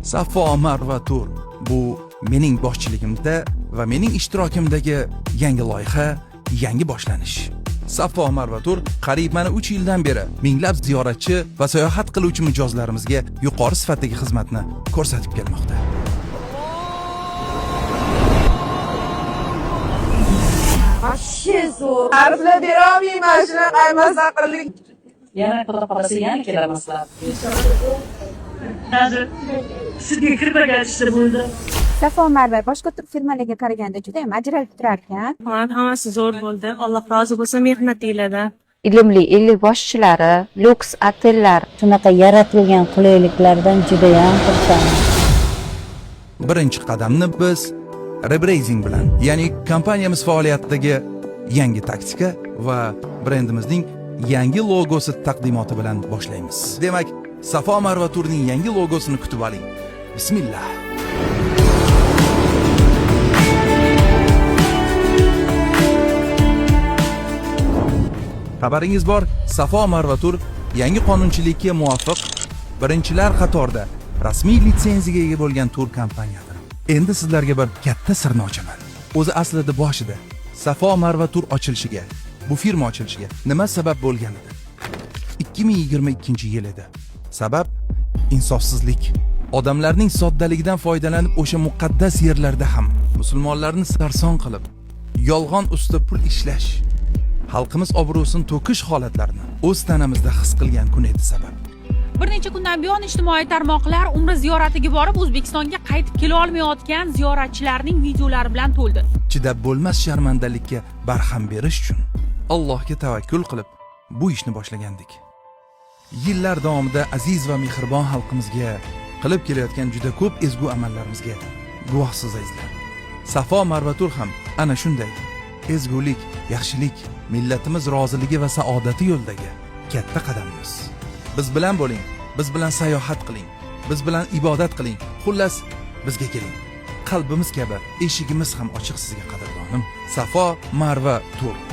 Safo Marva Tur bu mening boshchiligimda va mening ishtirokimdagi yangi loyiha, yangi boshlanish. Safo Marva Tur qariyb mana 3 yildan beri minglab ziyoratchi va sayohat qiluvchi mijozlarimizga yuqori sifatdagi xizmatni ko'rsatib kelmoqda. Вообще zo'r. Qarzdlar bera olmayman, shuna qaymasa qildik. Yana xudo xolasa yana kelamizlar. Hozir sizga kirmagan ishlar bo'ldi. Safo Marva boshqa turk firmalarga qaraganda juda ham ajralib turar ekan. Hammasi zo'r bo'ldi. Alloh rozi bo'lsin mehnatinglardan. Ilmli ellik boshchilari, luks otellar, shunaqa yaratilgan qulayliklardan juda ham xursandman. Birinchi qadamni biz rebranding bilan, ya'ni kompaniyamiz faoliyatidagi yangi taktika va brendimizning yangi logosi taqdimoti bilan boshlaymiz. Demak, Safo Marva Turning yangi logosini kutib oling. Bismillah. Xabaringiz bor, Safo Marva Tur yangi qonunchilikka muvofiq birinchilar qatorida rasmiy litsenziyaga ega bo'lgan tur kompaniyadir. Endi sizlarga bir katta sirni ochaman. O'zi aslida boshida Safo Marva Tur ochilishiga, bu firma ochilishiga nima sabab bo'lgan edi? 2022-yil edi. Sabab insofsizlik. Odamlarning soddaligidan foydalanib o'sha muqaddas yerlarda ham musulmonlarni sarson qilib, yolg'on ustida pul ishlash, xalqimiz obro'sini to'kish holatlarini o'z tanamizda his qilgan kun edi sabab. Bir necha kundan buyon ijtimoiy tarmoqlar Umra ziyoratiga borib O'zbekistonga qaytib kela olmayotgan ziyoratchilarning videolari bilan to'ldi. Chidab bo'lmas sharmandalikka barham berish uchun Allohga tavakkul qilib bu ishni boshlagandik. Yillar davomida aziz va mehribon xalqimizga qilib kelayotgan juda ko'p ezgu amallarimizga guvohsiz azizlar. Safo Marva Tur ham ana shunday ezgulik, yaxshilik, millatimiz roziligi va saodati yo'ldagi katta qadamimiz. Biz bilan bo'ling, biz bilan sayohat qiling, biz bilan ibodat qiling. Xullas, bizga keling. Qalbimiz kabi eshigimiz ham ochiq sizga qadrdonim. Safo Marva Tur.